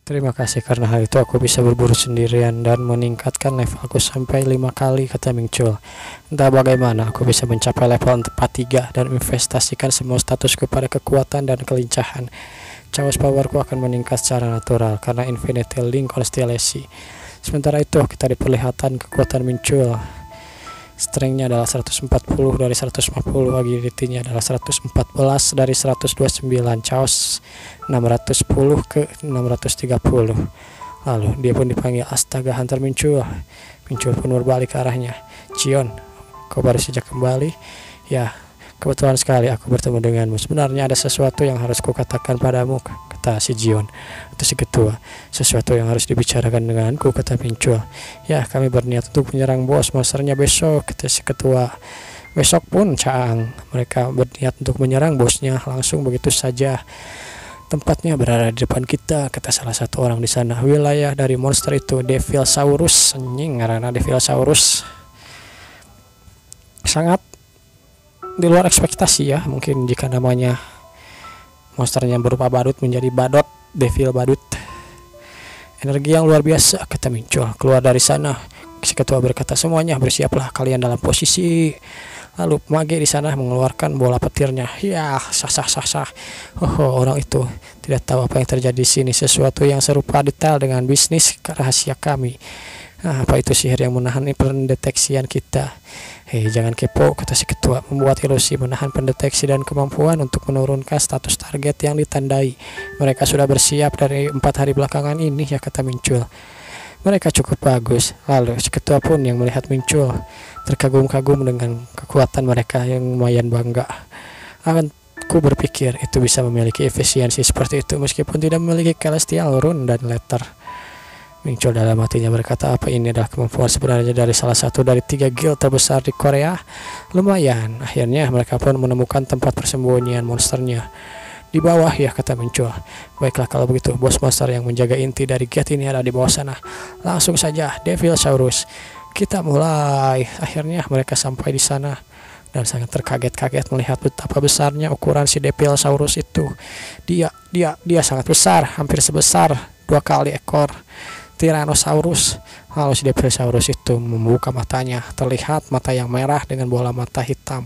Terima kasih, karena hal itu aku bisa berburu sendirian dan meningkatkan levelku sampai 5 kali, kata Mingchul. Entah bagaimana aku bisa mencapai level 43 dan investasikan semua statusku pada kekuatan dan kelincahan. Chaos powerku akan meningkat secara natural karena Infinity Link konstelasi. Sementara itu kita diperlihatkan kekuatan Mingchul. Strength-nya adalah 140 dari 150, agility-nya adalah 114 dari 129, chaos 610 ke 630. Lalu dia pun dipanggil Astaga Hunter Mingchul. Mingchul pun berbalik ke arahnya. Jion, kau baru saja kembali? Ya, kebetulan sekali aku bertemu denganmu. Sebenarnya ada sesuatu yang harus kukatakan padamu, kata si Jion atau si ketua. Sesuatu yang harus dibicarakan denganku, kata Mingchul. Ya, kami berniat untuk menyerang bos monsternya besok, kata si ketua. Besok pun Caang, mereka berniat untuk menyerang bosnya langsung begitu saja. Tempatnya berada di depan kita, kata salah satu orang di sana. Wilayah dari monster itu Devilsaurus, anjing karena Devilsaurus sangat di luar ekspektasi ya. Mungkin jika namanya monsternya berupa badut menjadi Badot, Devil Badut. Energi yang luar biasa, kata Mingchul. Keluar dari sana, si ketua berkata, semuanya bersiaplah kalian dalam posisi. Lalu mage di sana mengeluarkan bola petirnya. Ya, sah. Oh, orang itu tidak tahu apa yang terjadi di sini. Sesuatu yang serupa detail dengan bisnis rahasia kami. Nah, apa itu sihir yang menahan pendeteksian kita? Hei, jangan kepo, kata si ketua. Membuat ilusi menahan pendeteksi dan kemampuan untuk menurunkan status target yang ditandai. Mereka sudah bersiap dari 4 hari belakangan ini, ya, kata Mingchul. Mereka cukup bagus. Lalu si ketua pun yang melihat Mingchul terkagum-kagum dengan kekuatan mereka yang lumayan bangga. Aku berpikir itu bisa memiliki efisiensi seperti itu meskipun tidak memiliki celestial rune dan letter. Mingchul dalam hatinya berkata, apa ini adalah kemampuan sebenarnya dari salah satu dari 3 guild terbesar di Korea? Lumayan. Akhirnya mereka pun menemukan tempat persembunyian monsternya. Di bawah, ya, kata Mingchul. Baiklah kalau begitu, bos monster yang menjaga inti dari gate ini ada di bawah sana. Langsung saja, Devilsaurus. Kita mulai. Akhirnya mereka sampai di sana dan sangat terkaget-kaget melihat betapa besarnya ukuran si Devilsaurus itu. Dia sangat besar, hampir sebesar 2 kali ekor Tyrannosaurus. Lalu si Devilsaurus itu membuka matanya. Terlihat mata yang merah dengan bola mata hitam.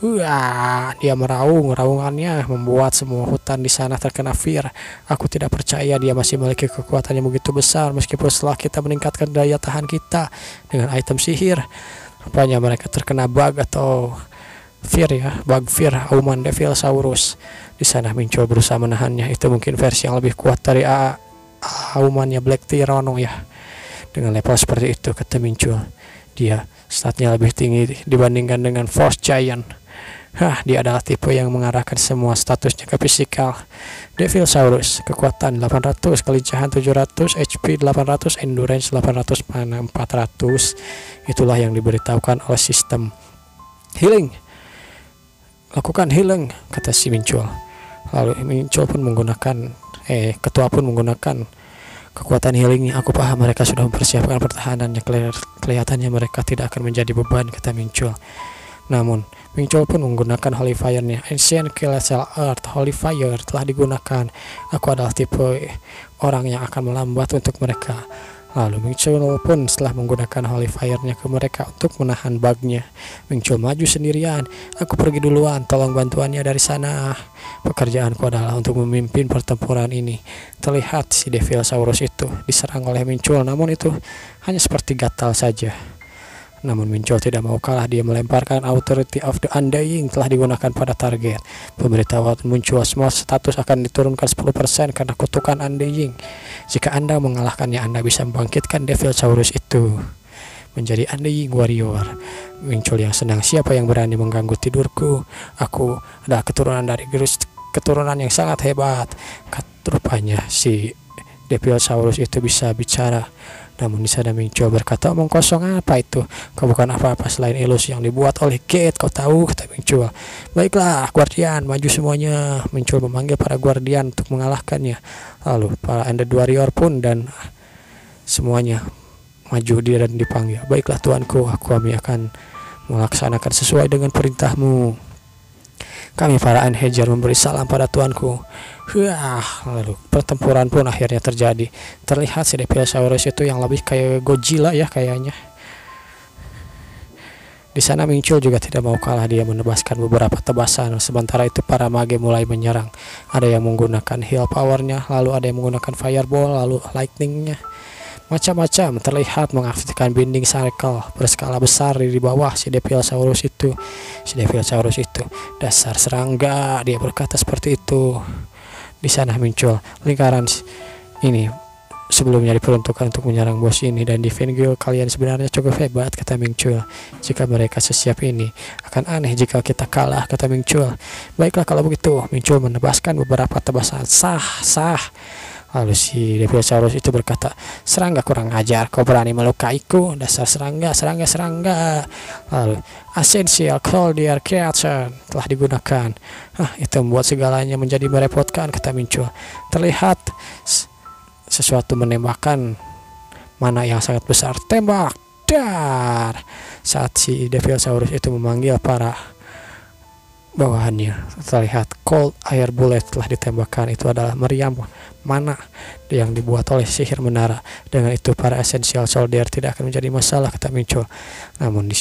Wah, dia meraung. Raungannya membuat semua hutan di sana terkena fear. Aku tidak percaya dia masih memiliki kekuatan yang begitu besar meskipun setelah kita meningkatkan daya tahan kita dengan item sihir. Rupanya mereka terkena bug atau fear, ya, bug fear auman Devilsaurus. Di sana Mingchul berusaha menahannya. Itu mungkin versi yang lebih kuat dari aumannya Black Tyranno, ya. Dengan level seperti itu, kata Mingchul, dia statnya lebih tinggi dibandingkan dengan Force Giant. Dia adalah tipe yang mengarahkan semua statusnya ke fisikal. Devilsaurus, kekuatan 800, kelincahan 700, HP 800, endurance 800, mana 400. Itulah yang diberitahukan oleh sistem. Healing, lakukan healing, kata si Mingchul. Lalu Mingchul pun menggunakan ketua pun menggunakan kekuatan healingnya. Aku paham mereka sudah mempersiapkan pertahanannya. Kelihatannya mereka tidak akan menjadi beban, kata Mingchul. Namun Mingchul pun menggunakan Holy Fire-nya. Ancient Celestial Earth Holy Fire telah digunakan. Aku adalah tipe orang yang akan melambat untuk mereka. Lalu Mingchul pun setelah menggunakan Holy Fire-nya ke mereka untuk menahan bug-nya. Mingchul maju sendirian. Aku pergi duluan, tolong bantuannya dari sana. Pekerjaanku adalah untuk memimpin pertempuran ini. Terlihat si Devilsaurus itu diserang oleh Mingchul, namun itu hanya seperti gatal saja. Namun Mingchul tidak mau kalah. Dia melemparkan Authority of the Undying telah digunakan pada target. Pemberitahuan muncul, semua status akan diturunkan 10% karena kutukan Undying. Jika Anda mengalahkannya, Anda bisa membangkitkan Devilsaurus itu menjadi Undying Warrior. Mingchul yang senang, siapa yang berani mengganggu tidurku? Aku adalah keturunan dari keturunan yang sangat hebat. Rupanya si Devilsaurus itu bisa bicara. Namun di sana Mingchul berkata, omong kosong apa itu? Kau bukan apa-apa selain ilusi yang dibuat oleh Gate, kau tahu, kata Mingchul. Baiklah, Guardian, maju semuanya. Mingchul memanggil para Guardian untuk mengalahkannya. Lalu para Undead Warrior pun dan semuanya maju dia dan dipanggil. Baiklah tuanku, kami akan melaksanakan sesuai dengan perintahmu. Kami para Enhajar memberi salam pada tuanku. Lalu pertempuran pun akhirnya terjadi. Terlihat si Devilsaurus itu yang lebih kayak Godzilla ya kayaknya. Di sana Mingshu juga tidak mau kalah, dia menebaskan beberapa tebasan. Sementara itu para mage mulai menyerang. Ada yang menggunakan heal powernya, lalu ada yang menggunakan fireball, lalu lightningnya. Macam-macam terlihat mengaktifkan binding circle berskala besar di bawah si Devilsaurus itu. Dasar serangga, dia berkata seperti itu. Di sana muncul lingkaran ini sebelumnya diperuntukkan untuk menyerang bos ini, dan di Vengil kalian sebenarnya cukup hebat, kata Mingchul. Jika mereka sesiap ini, akan aneh jika kita kalah, kata Mingchul. Baiklah kalau begitu, Mingchul menebaskan beberapa tebasan. Sah. Lalu si Devilsaurus itu berkata, serangga kurang ajar, kau berani melukaiku, dasar serangga. Lalu Essential Soldier Creation telah digunakan. Itu membuat segalanya menjadi merepotkan, kata Mingchul. Terlihat sesuatu menembakkan mana yang sangat besar. Tembak, dar. Saat si Devilsaurus itu memanggil para bawahannya, terlihat cold air bullet telah ditembakkan. Itu adalah meriam mana yang dibuat oleh sihir menara. Dengan itu para essential soldier tidak akan menjadi masalah, kata Mincho. Namun di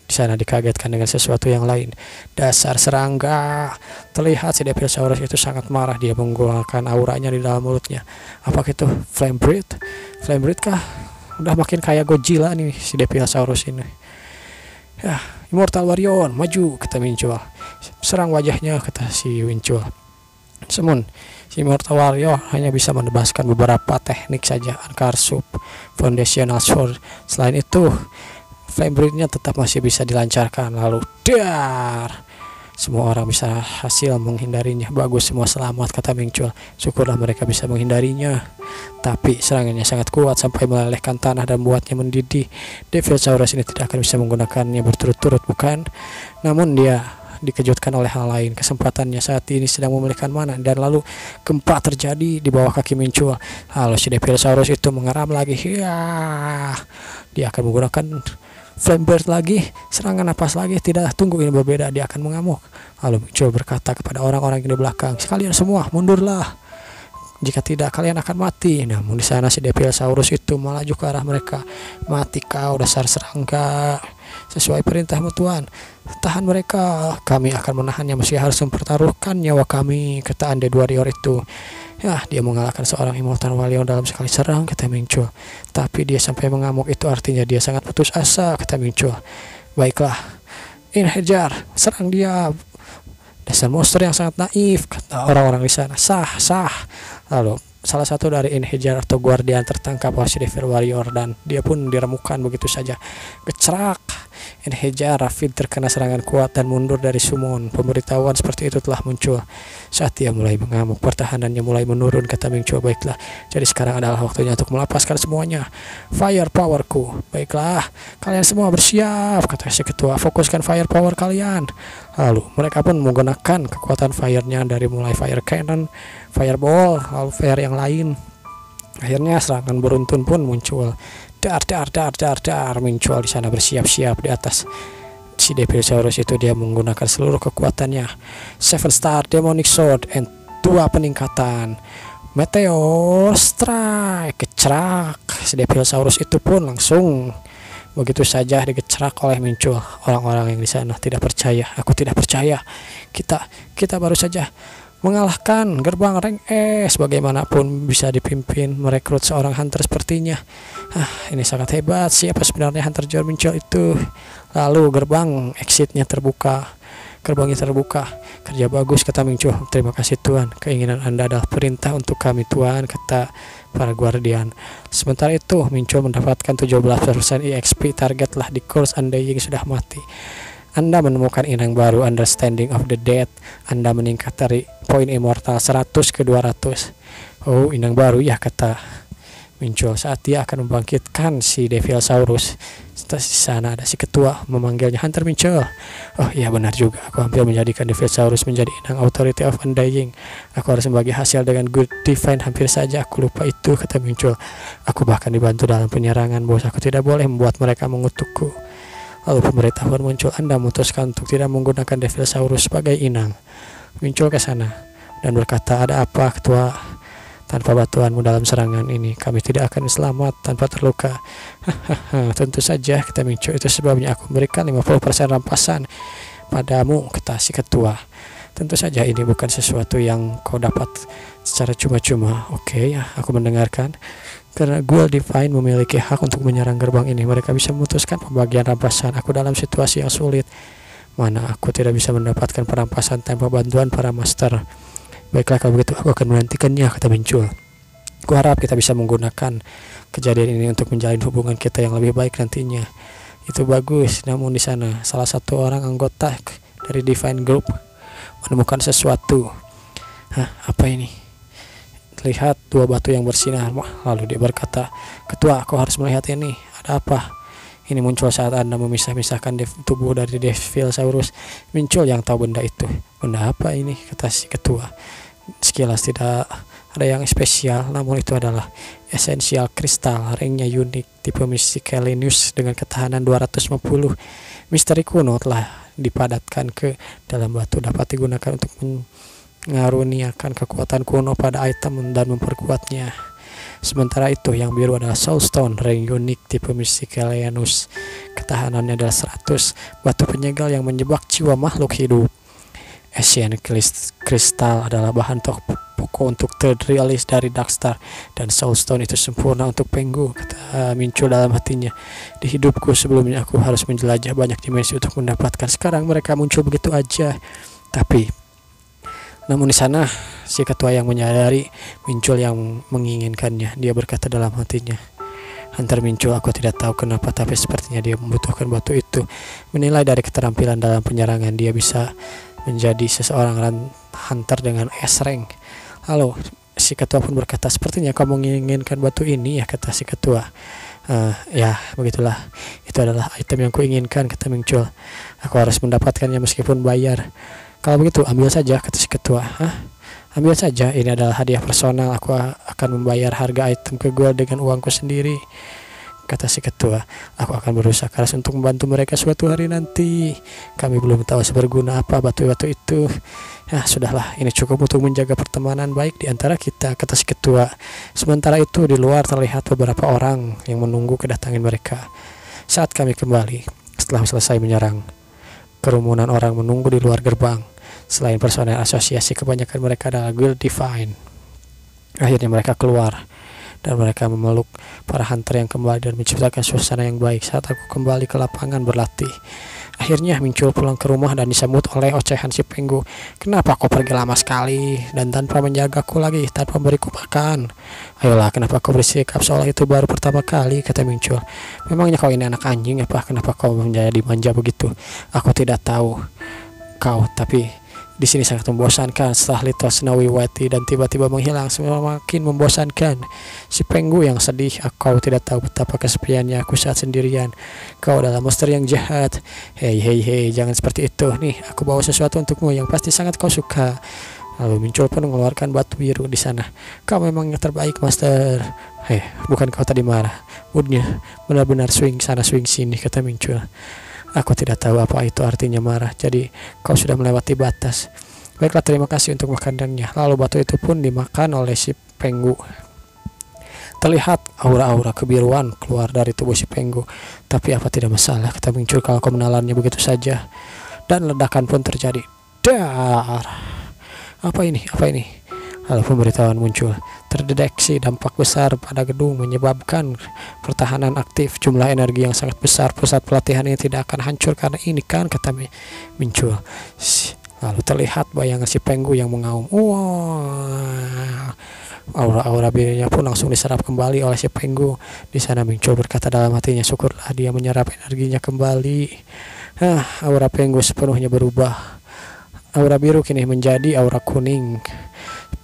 sana dikagetkan dengan sesuatu yang lain. Dasar serangga. Terlihat si Devilsaurus itu sangat marah. Dia menggunakan auranya di dalam mulutnya. Apakah itu flame breath? Flame breath kah? Udah makin kayak Godzilla nih si Devilsaurus ini. Ya, Immortal Warrior, maju, kata Minchul. Serang wajahnya, kata si Minchul. Namun si Immortal Warrior hanya bisa menebaskan beberapa teknik saja, Ankarsub, Foundational Sword. Selain itu flame breath-nya tetap masih bisa dilancarkan. Lalu dar, semua orang bisa hasil menghindarinya. Bagus, semua selamat, kata Mingchul. Syukurlah mereka bisa menghindarinya. Tapi serangannya sangat kuat sampai melelehkan tanah dan membuatnya mendidih. Devilsaurus ini tidak akan bisa menggunakannya berturut-turut, bukan? Namun dia dikejutkan oleh hal lain. Kesempatannya saat ini sedang memulihkan mana, dan lalu gempa terjadi di bawah kaki Mingchul. Lalu si Devilsaurus itu mengeram lagi. Dia akan menggunakan flame breath lagi, serangan napas lagi. Tidak, tunggu, ini berbeda, dia akan mengamuk. Lalu Mingchul berkata kepada orang-orang yang di belakang, sekalian semua mundurlah, jika tidak kalian akan mati. Namun di sana si Devilsaurus itu melaju ke arah mereka. Mati kau, dasar serangga. Sesuai perintahmu Tuan, tahan mereka, kami akan menahannya meski harus mempertaruhkan nyawa kami, kata Undead Warrior itu. Ya, dia mengalahkan seorang Immortal Warrior dalam sekali serang, kata Mingchul. Tapi dia sampai mengamuk, itu artinya dia sangat putus asa, kata Mingchul. Baiklah, Enhajar, serang dia. Dasar monster yang sangat naif, kata orang-orang di sana. Sah. Lalu salah satu dari Enhajar atau Guardian tertangkap oleh si Devil Warrior, dan dia pun diremukkan begitu saja. Gecerak. Enhajar Rafid terkena serangan kuat dan mundur dari summon. Pemberitahuan seperti itu telah muncul. Saat dia mulai mengamuk, pertahanannya mulai menurun, kata Mingchul. Baiklah, jadi sekarang adalah waktunya untuk melepaskan semuanya. Fire powerku. Baiklah, kalian semua bersiap, kata si ketua. Fokuskan fire power kalian. Lalu mereka pun menggunakan kekuatan fire-nya, dari mulai fire cannon, fireball, lalu fire yang lain. Akhirnya serangan beruntun pun muncul. Dar. Muncul di sana bersiap-siap di atas si Devilsaurus itu. Dia menggunakan seluruh kekuatannya. 7 star demonic sword and 2 peningkatan meteor strike. Kecerak. Si Devilsaurus itu pun langsung begitu saja digecerak oleh Mingchul. Orang-orang yang di sana tidak percaya. Aku tidak percaya. Kita baru saja mengalahkan gerbang rank S. Bagaimanapun bisa dipimpin merekrut seorang hunter sepertinya. Ini sangat hebat. Siapa sebenarnya Hunter George Minchul itu? Lalu gerbang exitnya terbuka. Gerbangnya terbuka. Kerja bagus, kata Mingchul. Terima kasih Tuan. Keinginan Anda adalah perintah untuk kami Tuan, kata para Guardian. Sementara itu Mingchul mendapatkan 17% EXP. Targetlah di course Undying sudah mati. Anda menemukan inang baru, Understanding of the Dead. Anda meningkat dari poin immortal 100 ke 200. Oh, inang baru ya, kata Mingchul. Saat dia akan membangkitkan si Devilsaurus, di sana ada si ketua memanggilnya, Hunter Mingchul. Oh iya, benar juga. Aku hampir menjadikan Devilsaurus menjadi inang Authority of Undying. Aku harus membagi hasil dengan Good Divine. Hampir saja aku lupa itu, kata Mingchul. Aku bahkan dibantu dalam penyerangan bos. Aku tidak boleh membuat mereka mengutukku. Lalu pemberitahuan muncul, Anda memutuskan untuk tidak menggunakan Devil Saurus sebagai inang. Muncul ke sana dan berkata, ada apa ketua? Tanpa bantuanmu dalam serangan ini, kami tidak akan selamat tanpa terluka. Hahaha, tentu saja, kata Mincho, itu sebabnya aku memberikan 50% rampasan padamu, kata si ketua. Tentu saja ini bukan sesuatu yang kau dapat secara cuma-cuma. Oke, ya, aku mendengarkan. Karena Ghoul Divine memiliki hak untuk menyerang gerbang ini, mereka bisa memutuskan pembagian rampasan. Aku dalam situasi yang sulit. Mana aku tidak bisa mendapatkan perampasan tanpa bantuan para master. Baiklah, kalau begitu aku akan menantikannya, kata Mincho. Kuharap kita bisa menggunakan kejadian ini untuk menjalin hubungan kita yang lebih baik nantinya. Itu bagus, namun di sana salah satu orang anggota dari Divine Group menemukan sesuatu. Hah, apa ini? Lihat dua batu yang bersinar. Lalu dia berkata, ketua, kau harus melihat ini. Ada apa? Ini muncul saat Anda memisah-misahkan tubuh dari Devil Saurus. Muncul yang tahu benda itu. Benda apa ini? Kata si ketua. Sekilas tidak ada yang spesial, namun itu adalah esensial kristal. Ringnya unik, tipe Mysticalinius dengan ketahanan 250. Misteri kuno telah dipadatkan ke dalam batu, dapat digunakan untuk mengaruniakan kekuatan kuno pada item dan memperkuatnya. Sementara itu, yang biru adalah Soulstone, ring unik tipe Mysticalinius. Ketahanannya adalah 100, batu penyegal yang menjebak jiwa makhluk hidup. Asian Crystal adalah bahan pokok untuk third release dari Darkstar, dan Soulstone itu sempurna untuk Pengu, kata Mincho dalam hatinya. Di hidupku sebelumnya aku harus menjelajah banyak dimensi untuk mendapatkan. Sekarang mereka muncul begitu aja. Namun di sana si ketua yang menyadari Mincho yang menginginkannya. Dia berkata dalam hatinya, Hunter Mincho, aku tidak tahu kenapa, tapi sepertinya dia membutuhkan batu itu. Menilai dari keterampilan dalam penyerangan, dia bisa menjadi seseorang hunter dengan S-rank. Lalu si ketua pun berkata, sepertinya kamu menginginkan batu ini, ya, kata si ketua. Ya, begitulah. Itu adalah item yang kuinginkan, kata Mincho. Aku harus mendapatkannya meskipun bayar. Kalau begitu, ambil saja, kata si ketua. Ambil saja, ini adalah hadiah personal. Aku akan membayar harga item ke Ghoul dengan uangku sendiri, kata si ketua. Aku akan berusaha keras untuk membantu mereka suatu hari nanti. Kami belum tahu seberguna apa batu-batu itu. Ya, sudahlah, ini cukup untuk menjaga pertemanan baik di antara kita, kata si ketua. Sementara itu, di luar terlihat beberapa orang yang menunggu kedatangan mereka. Saat kami kembali, setelah selesai menyerang, kerumunan orang menunggu di luar gerbang. Selain personel asosiasi, kebanyakan mereka adalah Ghoul Divine. Akhirnya mereka keluar dan mereka memeluk para hunter yang kembali dan menciptakan suasana yang baik. Saat aku kembali ke lapangan berlatih, akhirnya Mincho pulang ke rumah dan disambut oleh ocehan si Pengu. Kenapa kau pergi lama sekali dan tanpa menjagaku lagi, tanpa memberiku makan? Ayolah, kenapa kau bersikap seolah itu baru pertama kali, kata Mincho. Memangnya kau ini anak anjing apa? Kenapa kau menjadi manja begitu? Aku tidak tahu kau, tapi di sini sangat membosankan. Setelah Little Snowy Whitey dan tiba-tiba menghilang, semakin membosankan. Si Pengu yang sedih. Kau tidak tahu betapa kesepiannya aku saat sendirian. Kau adalah monster yang jahat. Hei, jangan seperti itu. Nih, aku bawa sesuatu untukmu yang pasti sangat kau suka. Lalu Mincho pun mengeluarkan batu biru di sana. Kau memang yang terbaik, Master. Bukan kau tadi marah? Moodnya benar-benar swing sana swing sini, kata Mincho. Aku tidak tahu apa itu artinya marah, jadi kau sudah melewati batas. Baiklah, terima kasih untuk makanannya. Lalu batu itu pun dimakan oleh si Pengu. Terlihat aura-aura kebiruan keluar dari tubuh si Pengu. Tapi apa tidak masalah, kata Mincho, kalau kau menelannya begitu saja. Dan ledakan pun terjadi. Dar. Apa ini? Lalu pemberitahuan muncul. Terdeteksi dampak besar pada gedung menyebabkan pertahanan aktif. Jumlah energi yang sangat besar. Pusat pelatihan ini tidak akan hancur karena ini kan, kata Mincho. Lalu terlihat bayangan si Pengu yang mengaum. Wah. Aura-aura birunya pun langsung diserap kembali oleh si Pengu. Di sana Mincho berkata dalam hatinya, syukurlah dia menyerap energinya kembali. Aura Pengu sepenuhnya berubah. Aura biru kini menjadi aura kuning.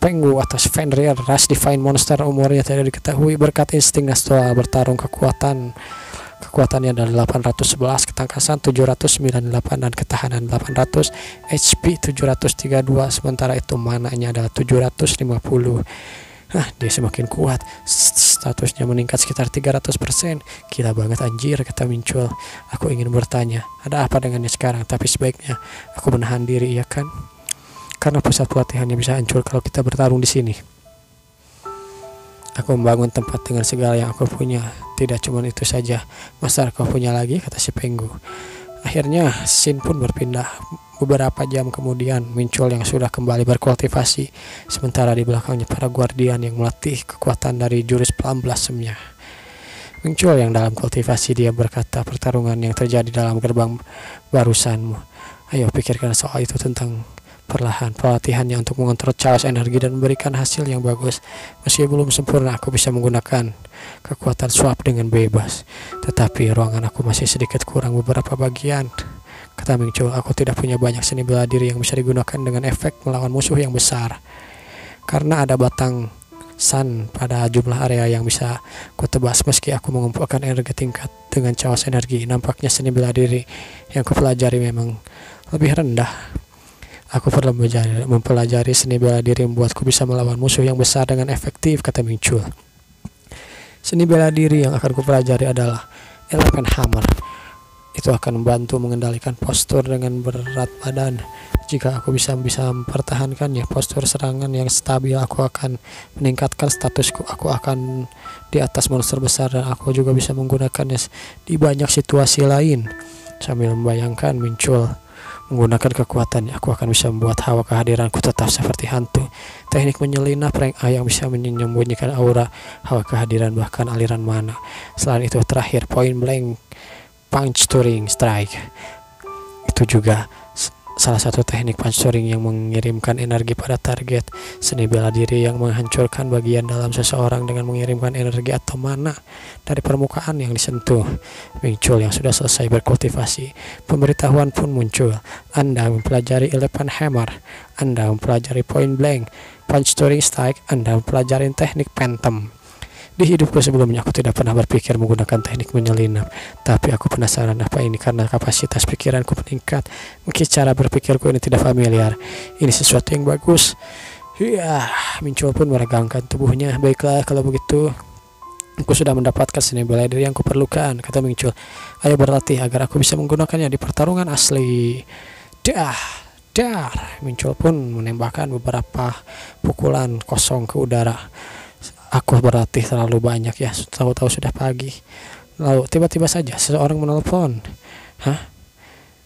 Pengu atas Fenrir, ras divine monster, umurnya tidak diketahui. Berkat insting natural bertarung, kekuatannya adalah 811, ketangkasan 798 dan ketahanan 800, HP 732. Sementara itu mananya adalah 750. Dia semakin kuat. Statusnya meningkat sekitar 300%. Gila banget anjir, kata Mincul. Aku ingin bertanya, ada apa dengannya sekarang? Tapi sebaiknya aku menahan diri, ya kan? Karena pusat pelatihannya bisa hancur kalau kita bertarung di sini. Aku membangun tempat dengan segala yang aku punya. Tidak cuma itu saja. Masa kau punya lagi, kata si Penggu. Akhirnya scene pun berpindah. Beberapa jam kemudian Mincul yang sudah kembali berkultivasi, sementara di belakangnya para guardian yang melatih kekuatan dari jurus pelambasemnya. Mincul yang dalam kultivasi, dia berkata, pertarungan yang terjadi dalam gerbang barusanmu. Ayo pikirkan soal itu, tentang perlahan pelatihannya untuk mengontrol chaos energi dan memberikan hasil yang bagus. Meski belum sempurna, aku bisa menggunakan kekuatan swap dengan bebas, tetapi ruangan aku masih sedikit kurang beberapa bagian, kata Mincul. Aku tidak punya banyak seni bela diri yang bisa digunakan dengan efek melawan musuh yang besar, karena ada batang sun pada jumlah area yang bisa kutebas. Meski aku mengumpulkan energi tingkat dengan chaos energi, nampaknya seni bela diri yang kupelajari memang lebih rendah. Aku perlu mempelajari seni bela diri membuatku bisa melawan musuh yang besar dengan efektif, kata Mincul. Seni bela diri yang akan kupelajari adalah Elephant Hammer. Itu akan membantu mengendalikan postur dengan berat badan. Jika aku bisa mempertahankannya, postur serangan yang stabil, aku akan meningkatkan statusku. Aku akan di atas monster besar dan aku juga bisa menggunakannya di banyak situasi lain. Sambil membayangkan Mincul menggunakan kekuatannya, aku akan bisa membuat hawa kehadiranku tetap seperti hantu. Teknik menyelinap rank A yang bisa menyembunyikan aura, hawa kehadiran, bahkan aliran mana. Selain itu, terakhir, point blank puncturing strike. Itu juga salah satu teknik puncturing yang mengirimkan energi pada target. Seni bela diri yang menghancurkan bagian dalam seseorang dengan mengirimkan energi atau mana dari permukaan yang disentuh. Mincul yang sudah selesai berkultivasi. Pemberitahuan pun muncul. Anda mempelajari Elephant Hammer. Anda mempelajari point blank puncturing strike. Anda mempelajari teknik Phantom. Di hidupku sebelumnya aku tidak pernah berpikir menggunakan teknik menyelinap, tapi aku penasaran apa ini karena kapasitas pikiranku meningkat. Mungkin cara berpikirku ini tidak familiar. Ini sesuatu yang bagus. Ya, Mincul pun meregangkan tubuhnya. Baiklah, kalau begitu aku sudah mendapatkan seni bela diri yang kuperlukan, kata Mincul. Ayo berlatih agar aku bisa menggunakannya di pertarungan asli. Dar. Mincul pun menembakkan beberapa pukulan kosong ke udara. Aku berlatih terlalu banyak ya, tahu-tahu sudah pagi. Lalu tiba-tiba saja seseorang menelpon.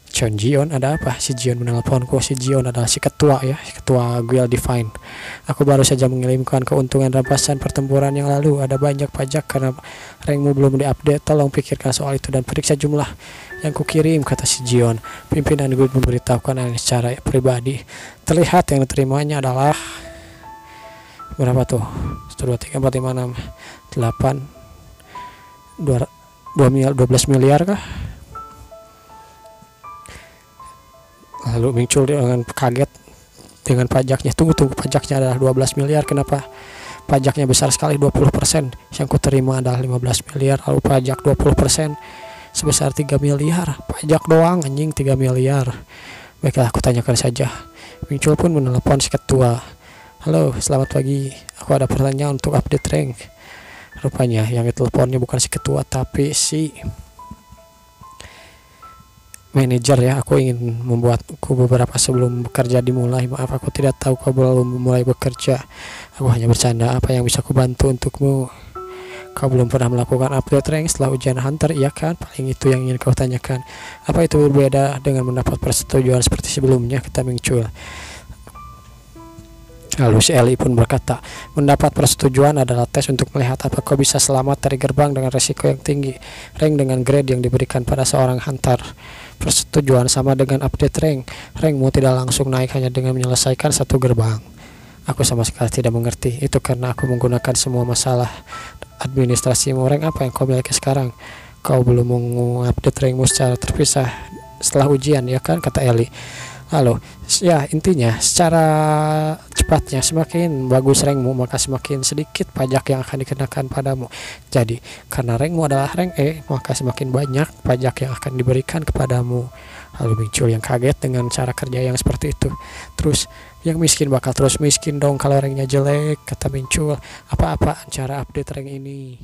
Jion, ada apa? Si Jion menelponku. Si Jion adalah si ketua ya, ketua Guild Divine. Aku baru saja mengirimkan keuntungan rampasan pertempuran yang lalu. Ada banyak pajak karena rankmu belum diupdate. Tolong pikirkan soal itu dan periksa jumlah yang kukirim, kata si Jion. Pimpinan Guild memberitahukan secara pribadi. Terlihat yang diterimanya adalah berapa tuh? 1, 2, 3, 4, 5, 6, 8 12 miliar kah? Lalu Mincul dengan kaget dengan pajaknya. Tunggu, pajaknya adalah 12 miliar. Kenapa pajaknya besar sekali? 20%. Yang kuterima adalah 15 miliar. Lalu pajak 20% sebesar 3 miliar. Pajak doang anjing 3 miliar. Baiklah, aku tanyakan saja. Mincul pun menelepon si ketua. Halo, selamat pagi. Aku ada pertanyaan untuk update rank. Rupanya yang diteleponnya bukan si ketua tapi si manajer ya. Aku ingin membuatku beberapa sebelum bekerja dimulai. Maaf, aku tidak tahu kau belum mulai bekerja. Aku hanya bercanda. Apa yang bisa aku bantu untukmu? Kau belum pernah melakukan update rank setelah ujian hunter, iya kan? Paling itu yang ingin kau tanyakan. Apa itu berbeda dengan mendapat persetujuan seperti sebelumnya, kata Mincul. Lalu si Eli pun berkata, mendapat persetujuan adalah tes untuk melihat apa kau bisa selamat dari gerbang dengan resiko yang tinggi. Rank dengan grade yang diberikan pada seorang hunter. Persetujuan sama dengan update rank. Rankmu tidak langsung naik hanya dengan menyelesaikan satu gerbang. Aku sama sekali tidak mengerti. Itu karena aku menggunakan semua masalah administrasimu. Rank apa yang kau miliki sekarang? Kau belum mengupdate rankmu secara terpisah setelah ujian, ya kan, kata Eli. Halo, ya intinya secara cepatnya semakin bagus rankmu maka semakin sedikit pajak yang akan dikenakan padamu. Jadi karena rankmu adalah rank E maka semakin banyak pajak yang akan diberikan kepadamu. Lalu muncul yang kaget dengan cara kerja yang seperti itu. Terus yang miskin bakal terus miskin dong kalau ranknya jelek, kata muncul. Apa-apaan cara update rank ini?